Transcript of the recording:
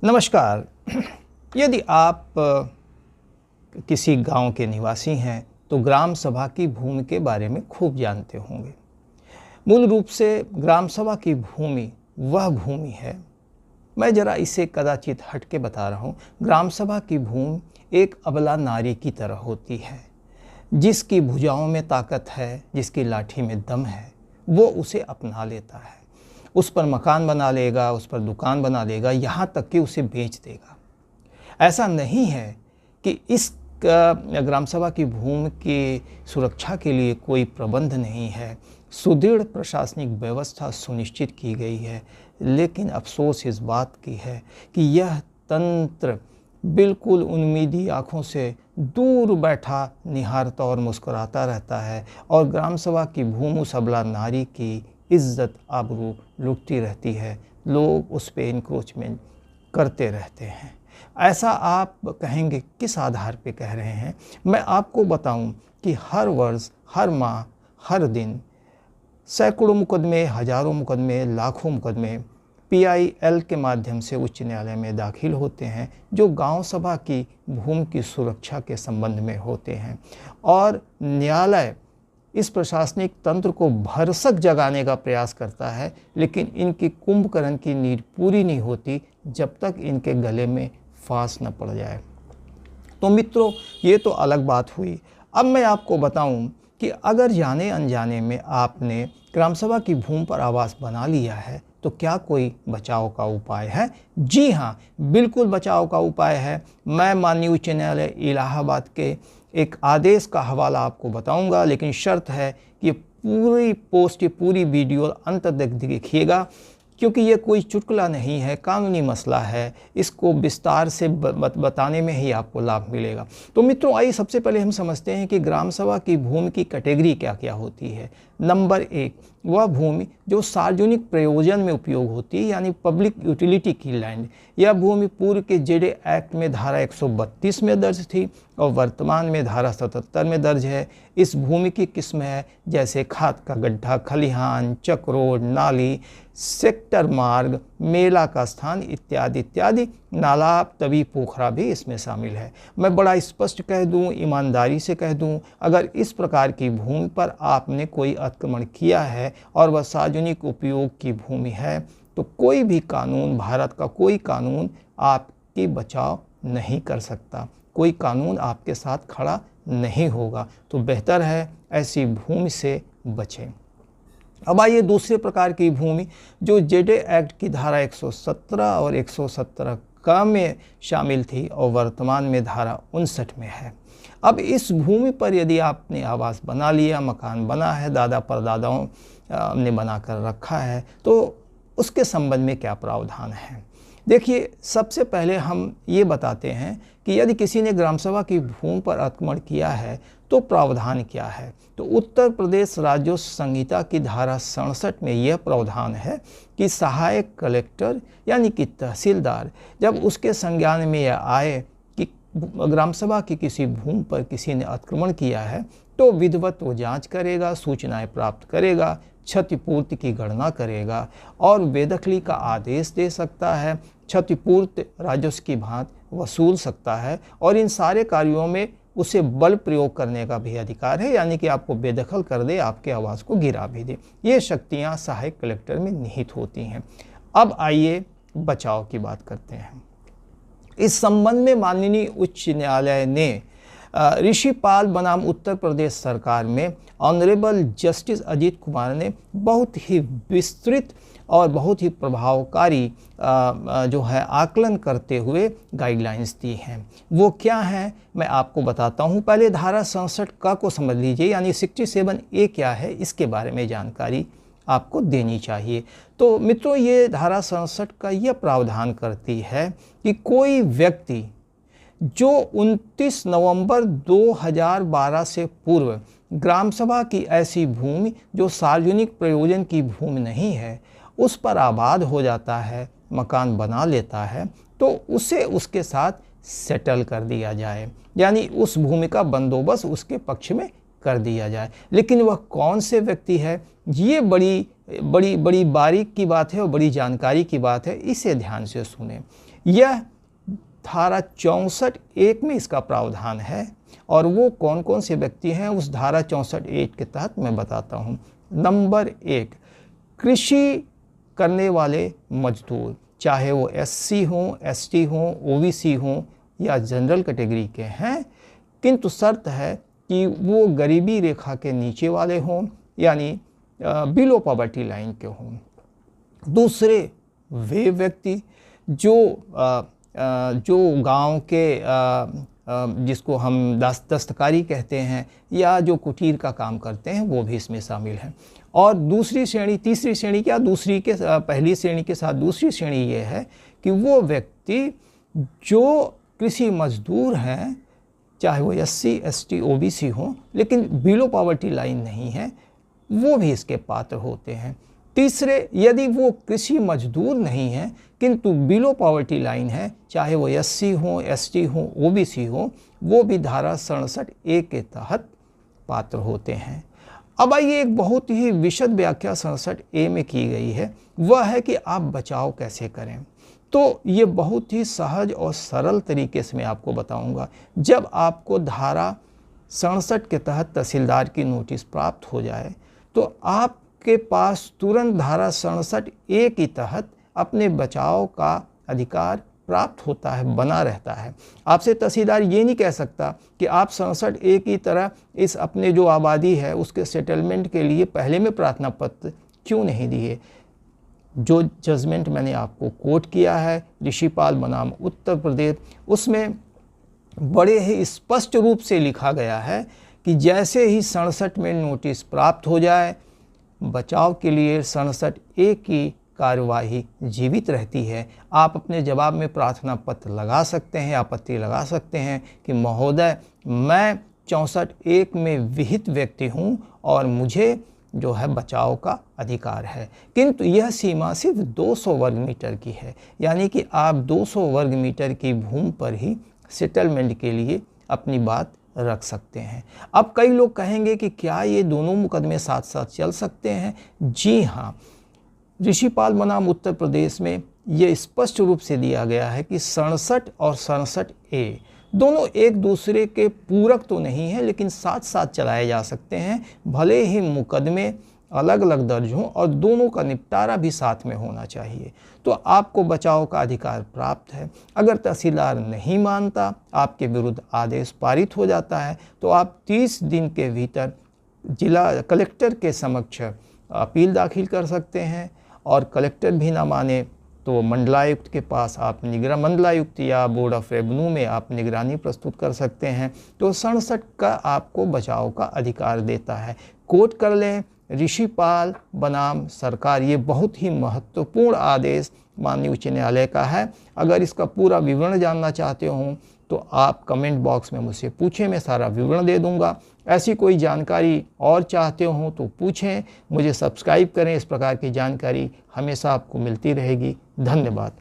नमस्कार। यदि आप किसी गांव के निवासी हैं तो ग्राम सभा की भूमि के बारे में खूब जानते होंगे। मूल रूप से ग्राम सभा की भूमि वह भूमि है, मैं ज़रा इसे कदाचित हट के बता रहा हूँ। ग्राम सभा की भूमि एक अबला नारी की तरह होती है, जिसकी भुजाओं में ताकत है, जिसकी लाठी में दम है, वो उसे अपना लेता है। उस पर मकान बना लेगा, उस पर दुकान बना लेगा, यहाँ तक कि उसे बेच देगा। ऐसा नहीं है कि इस ग्राम सभा की भूमि की सुरक्षा के लिए कोई प्रबंध नहीं है, सुदृढ़ प्रशासनिक व्यवस्था सुनिश्चित की गई है, लेकिन अफसोस इस बात की है कि यह तंत्र बिल्कुल उम्मीदी आँखों से दूर बैठा निहारता और मुस्कुराता रहता है और ग्राम सभा की भूमि उस अबला नारी की इज्जत आबरू लुटती रहती है। लोग उस पे इंक्रोचमेंट करते रहते हैं। ऐसा आप कहेंगे किस आधार पे कह रहे हैं? मैं आपको बताऊं कि हर वर्ष, हर माह, हर दिन सैकड़ों मुकदमे, हजारों मुकदमे, लाखों मुकदमे PIL के माध्यम से उच्च न्यायालय में दाखिल होते हैं, जो गांव सभा की भूमि की सुरक्षा के संबंध में होते हैं। और न्यायालय इस प्रशासनिक तंत्र को भरसक जगाने का प्रयास करता है, लेकिन इनकी कुंभकर्ण की नींद पूरी नहीं होती जब तक इनके गले में फांस न पड़ जाए। तो मित्रों, ये तो अलग बात हुई। अब मैं आपको बताऊं कि अगर जाने अनजाने में आपने ग्राम सभा की भूमि पर आवास बना लिया है तो क्या कोई बचाव का उपाय है? जी हाँ, बिल्कुल बचाव का उपाय है। मैं माननीय उच्च न्यायालय इलाहाबाद के एक आदेश का हवाला आपको बताऊंगा, लेकिन शर्त है कि पूरी पोस्ट, पूरी वीडियो अंत तक देखिएगा, क्योंकि ये कोई चुटकुला नहीं है, कानूनी मसला है। इसको विस्तार से बताने में ही आपको लाभ मिलेगा। तो मित्रों, आइए सबसे पहले हम समझते हैं कि ग्राम सभा की भूमि की कैटेगरी क्या क्या होती है। नंबर 1, वह भूमि जो सार्वजनिक प्रयोजन में उपयोग होती है, यानी पब्लिक यूटिलिटी की लैंड। यह भूमि पूर्व के JD एक्ट में धारा 132 में दर्ज थी और वर्तमान में धारा 77 में दर्ज है। इस भूमि की किस्म है जैसे खाद का गड्ढा, खलिहान, चक्रोड, नाली, सेक्टर मार्ग, मेला का स्थान इत्यादि इत्यादि। नाला, तवी, पोखरा भी इसमें शामिल है। मैं बड़ा स्पष्ट कह दूं, ईमानदारी से कह दूं, अगर इस प्रकार की भूमि पर आपने कोई अतिक्रमण किया है और वह सार्वजनिक उपयोग की भूमि है तो कोई भी कानून, भारत का कोई कानून आपकी बचाव नहीं कर सकता, कोई कानून आपके साथ खड़ा नहीं होगा। तो बेहतर है ऐसी भूमि से बचें। अब आइए दूसरे प्रकार की भूमि जो JD एक्ट की धारा 117 और 117 का में शामिल थी और वर्तमान में धारा 59 में है। अब इस भूमि पर यदि आपने आवास बना लिया, मकान बना है, दादा परदादाओं ने बना कर रखा है, तो उसके संबंध में क्या प्रावधान है? देखिए, सबसे पहले हम ये बताते हैं कि यदि किसी ने ग्राम सभा की भूमि पर अतिक्रमण किया है तो प्रावधान क्या है। तो उत्तर प्रदेश राज्योत्सव संहिता की धारा 67 में यह प्रावधान है कि सहायक कलेक्टर यानी कि तहसीलदार जब उसके संज्ञान में यह आए कि ग्राम सभा की किसी भूमि पर किसी ने अतिक्रमण किया है तो विधिवत वो जांच करेगा, सूचनाएं प्राप्त करेगा, क्षतिपूर्ति की गणना करेगा और बेदखली का आदेश दे सकता है, क्षतिपूर्ति राजस्व की भांति वसूल सकता है और इन सारे कार्यों में उसे बल प्रयोग करने का भी अधिकार है, यानी कि आपको बेदखल कर दे, आपके आवास को गिरा भी दे। ये शक्तियाँ सहायक कलेक्टर में निहित होती हैं। अब आइए बचाव की बात करते हैं। इस संबंध में माननीय उच्च न्यायालय ने ऋषिपाल बनाम उत्तर प्रदेश सरकार में ऑनरेबल जस्टिस अजीत कुमार ने बहुत ही विस्तृत और बहुत ही प्रभावकारी जो है आकलन करते हुए गाइडलाइंस दी हैं। वो क्या हैं मैं आपको बताता हूँ। पहले धारा 67 का को समझ लीजिए, यानी 67A क्या है इसके बारे में जानकारी आपको देनी चाहिए। तो मित्रों, ये धारा 67 का यह प्रावधान करती है कि कोई व्यक्ति जो 29 नवंबर 2012 से पूर्व ग्राम सभा की ऐसी भूमि जो सार्वजनिक प्रयोजन की भूमि नहीं है उस पर आबाद हो जाता है, मकान बना लेता है, तो उसे उसके साथ सेटल कर दिया जाए, यानी उस भूमि का बंदोबस्त उसके पक्ष में कर दिया जाए। लेकिन वह कौन से व्यक्ति है, ये बड़ी बारीक की बात है और बड़ी जानकारी की बात है, इसे ध्यान से सुने। यह धारा 64(1) में इसका प्रावधान है। और वो कौन कौन से व्यक्ति हैं उस धारा 64(1) के तहत मैं बताता हूँ। नंबर 1, कृषि करने वाले मजदूर, चाहे वो SC हों, ST हों, OBC हों या जनरल कैटेगरी के हैं, किंतु शर्त है कि वो गरीबी रेखा के नीचे वाले हों, यानी बिलो पॉवर्टी लाइन के हों। दूसरे वे व्यक्ति जो गांव के जिसको हम दस्तकारी कहते हैं या जो कुटीर का काम करते हैं वो भी इसमें शामिल हैं। और दूसरी श्रेणी, तीसरी श्रेणी क्या, दूसरी के पहली श्रेणी के साथ दूसरी श्रेणी ये है कि वो व्यक्ति जो कृषि मजदूर हैं, चाहे वो SC, ST, OBC हों, लेकिन बिलो पॉवर्टी लाइन नहीं है, वो भी इसके पात्र होते हैं। तीसरे, यदि वो कृषि मजदूर नहीं हैं किंतु बिलो पॉवर्टी लाइन है, चाहे वो SC हों, ST हों, OBC हों, वो भी धारा 67(a) के तहत पात्र होते हैं। अब आइए, एक बहुत ही विशद व्याख्या 67(a) में की गई है, वह है कि आप बचाव कैसे करें। तो ये बहुत ही सहज और सरल तरीके से मैं आपको बताऊंगा। जब आपको धारा 67 के तहत तहसीलदार की नोटिस प्राप्त हो जाए तो आपके पास तुरंत धारा 67(a) के तहत अपने बचाव का अधिकार प्राप्त होता है, बना रहता है। आपसे तहसीलदार ये नहीं कह सकता कि आप 67(a) की तरह इस अपने जो आबादी है उसके सेटलमेंट के लिए पहले में प्रार्थना पत्र क्यों नहीं दिए। जो जजमेंट मैंने आपको कोट किया है ऋषिपाल बनाम उत्तर प्रदेश, उसमें बड़े ही स्पष्ट रूप से लिखा गया है कि जैसे ही 67 में नोटिस प्राप्त हो जाए, बचाव के लिए 67(a) की कार्यवाही जीवित रहती है। आप अपने जवाब में प्रार्थना पत्र लगा सकते हैं, आपत्ति लगा सकते हैं कि महोदय, मैं 64(1) में विहित व्यक्ति हूँ और मुझे जो है बचाव का अधिकार है, किंतु यह सीमा सिर्फ 200 वर्ग मीटर की है, यानी कि आप 200 वर्ग मीटर की भूमि पर ही सेटलमेंट के लिए अपनी बात रख सकते हैं। अब कई लोग कहेंगे कि क्या ये दोनों मुकदमे साथ साथ चल सकते हैं? जी हाँ, ऋषिपाल बनाम उत्तर प्रदेश में ये स्पष्ट रूप से दिया गया है कि 67 और 67(a) दोनों एक दूसरे के पूरक तो नहीं है, लेकिन साथ साथ चलाए जा सकते हैं, भले ही मुकदमे अलग अलग दर्ज हों और दोनों का निपटारा भी साथ में होना चाहिए। तो आपको बचाव का अधिकार प्राप्त है। अगर तहसीलदार नहीं मानता, आपके विरुद्ध आदेश पारित हो जाता है, तो आप 30 दिन के भीतर जिला कलेक्टर के समक्ष अपील दाखिल कर सकते हैं, और कलेक्टर भी ना माने तो मंडलायुक्त के पास आप मंडलायुक्त या बोर्ड ऑफ रेवेन्यू में आप निगरानी प्रस्तुत कर सकते हैं। तो 67 का आपको बचाव का अधिकार देता है। कोट कर लें, ऋषिपाल बनाम सरकार, ये बहुत ही महत्वपूर्ण आदेश माननीय उच्च न्यायालय का है। अगर इसका पूरा विवरण जानना चाहते हो तो आप कमेंट बॉक्स में मुझसे पूछें, मैं सारा विवरण दे दूंगा। ऐसी कोई जानकारी और चाहते हो तो पूछें, मुझे सब्सक्राइब करें, इस प्रकार की जानकारी हमेशा आपको मिलती रहेगी। धन्यवाद।